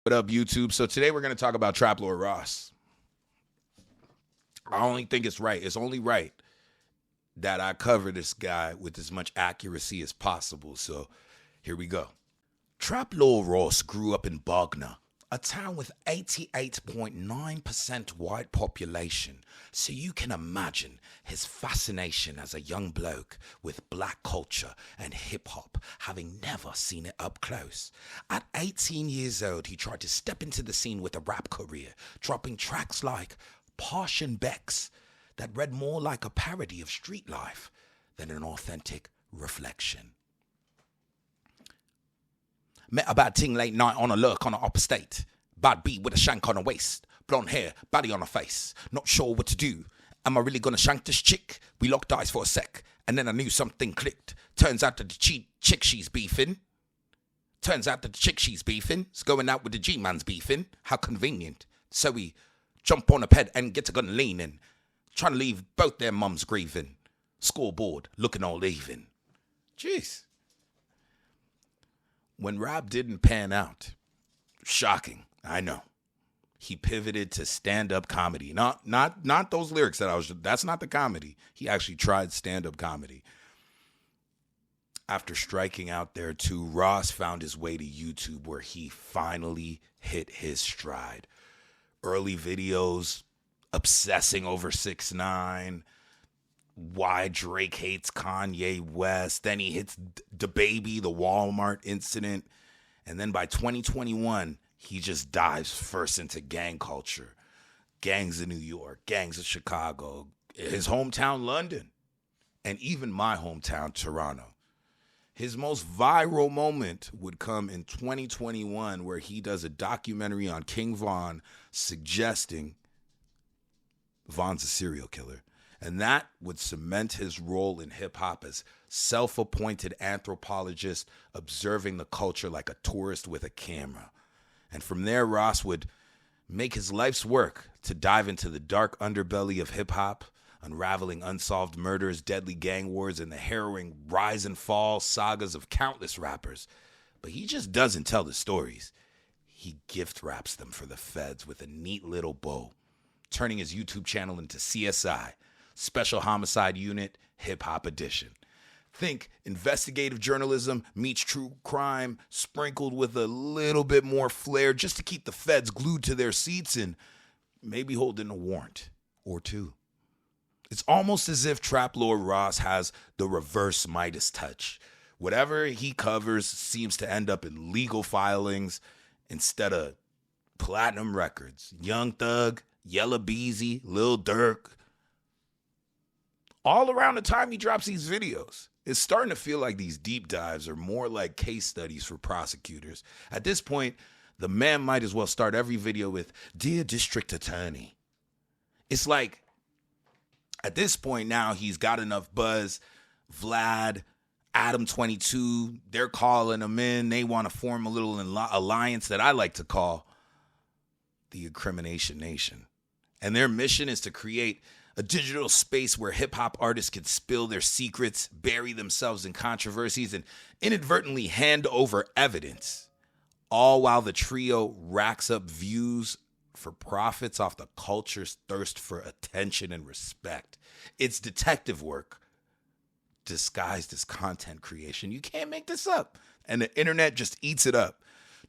What up, YouTube? So today we're going to talk about Trap Lord Ross. I only think it's right. It's only right that I cover this guy with as much accuracy as possible. So here we go. Trap Lord Ross grew up in Bognor, a town with 88.9% white population. So you can imagine his fascination as a young bloke with black culture and hip hop, having never seen it up close. At 18 years old, he tried to step into the scene with a rap career, dropping tracks like Posh and Bex that read more like a parody of street life than an authentic reflection. Met a bad ting late night on a lurk on an upstate. Bad beat with a shank on her waist. Blonde hair, baddie on her face. Not sure what to do. Am I really gonna shank this chick? We locked eyes for a sec, and then I knew something clicked. Turns out that the chick she's beefing is going out with the G-man's beefing. How convenient. So we jump on a ped and get a gun leaning. Trying to leave both their mums grieving. Scoreboard looking all even. Jeez. When rap didn't pan out, shocking, I know. He pivoted to stand-up comedy. Not those lyrics that's not the comedy. He actually tried stand-up comedy. After striking out there too, Ross found his way to YouTube where he finally hit his stride. Early videos, obsessing over 6ix9ine, why Drake hates Kanye West. Then he hits DaBaby, the Walmart incident. And then by 2021, he just dives first into gang culture. Gangs in New York, gangs in Chicago, his hometown, London, and even my hometown, Toronto. His most viral moment would come in 2021 where he does a documentary on King Von suggesting Von's a serial killer. And that would cement his role in hip-hop as self-appointed anthropologist observing the culture like a tourist with a camera. And from there, Ross would make his life's work to dive into the dark underbelly of hip-hop, unraveling unsolved murders, deadly gang wars, and the harrowing rise and fall sagas of countless rappers. But he just doesn't tell the stories. He gift wraps them for the feds with a neat little bow, turning his YouTube channel into CSI, Special Homicide Unit, Hip Hop Edition. Think investigative journalism meets true crime, sprinkled with a little bit more flair just to keep the feds glued to their seats and maybe holding a warrant or two. It's almost as if Trap Lord Ross has the reverse Midas touch. Whatever he covers seems to end up in legal filings instead of platinum records. Young Thug, Yella Beezy, Lil Durk. All around the time he drops these videos, it's starting to feel like these deep dives are more like case studies for prosecutors. At this point, the man might as well start every video with, "Dear District Attorney." It's like, at this point now, he's got enough buzz. Vlad, Adam 22, they're calling him in. They want to form a little alliance that I like to call the Incrimination Nation. And their mission is to create a digital space where hip-hop artists can spill their secrets, bury themselves in controversies, and inadvertently hand over evidence, all while the trio racks up views for profits off the culture's thirst for attention and respect. It's detective work disguised as content creation. You can't make this up. And the internet just eats it up.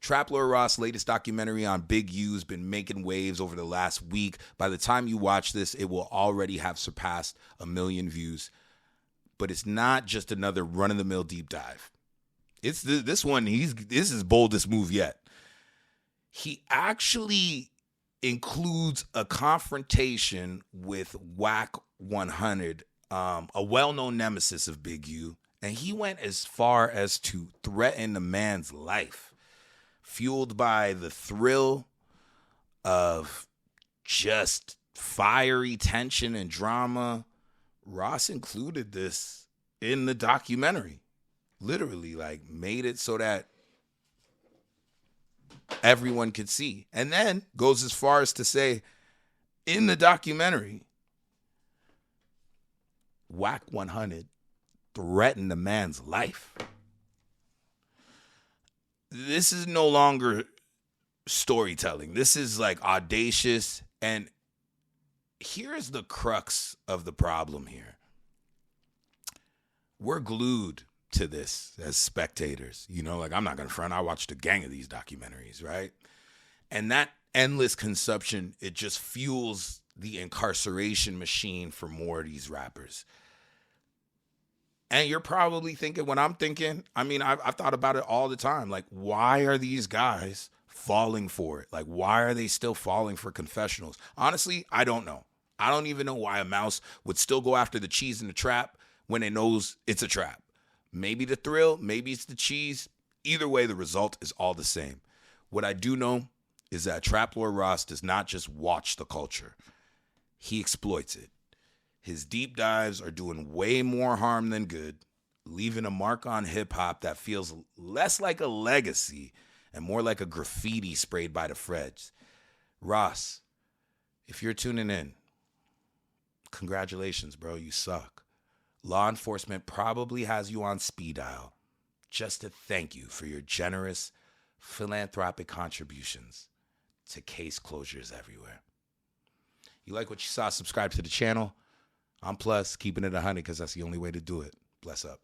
Trap Lord Ross' latest documentary on Big U's been making waves over the last week. By the time you watch this, it will already have surpassed 1 million views. But it's not just another run-of-the-mill deep dive. It's this one, this is his boldest move yet. He actually includes a confrontation with Whack 100, a well-known nemesis of Big U. And he went as far as to threaten the man's life. Fueled by the thrill of just fiery tension and drama, Ross included this in the documentary. Literally, like, made it so that everyone could see. And then goes as far as to say, in the documentary, Whack 100 threatened the man's life. This is no longer storytelling. This is like audacious. And here's the crux of the problem here. We're glued to this as spectators. You know, like I'm not going to front. I watched a gang of these documentaries, right? And that endless consumption, it just fuels the incarceration machine for more of these rappers. And you're probably thinking what I'm thinking. I mean, I've thought about it all the time. Like, why are these guys falling for it? Like, why are they still falling for confessionals? Honestly, I don't know. I don't even know why a mouse would still go after the cheese in the trap when it knows it's a trap. Maybe the thrill, maybe it's the cheese. Either way, the result is all the same. What I do know is that Trap Lord Ross does not just watch the culture. He exploits it. His deep dives are doing way more harm than good, leaving a mark on hip-hop that feels less like a legacy and more like a graffiti sprayed by the Freds. Ross, if you're tuning in, congratulations, bro. You suck. Law enforcement probably has you on speed dial just to thank you for your generous, philanthropic contributions to case closures everywhere. You like what you saw? Subscribe to the channel. I'm Plus, keeping it 100 because that's the only way to do it. Bless up.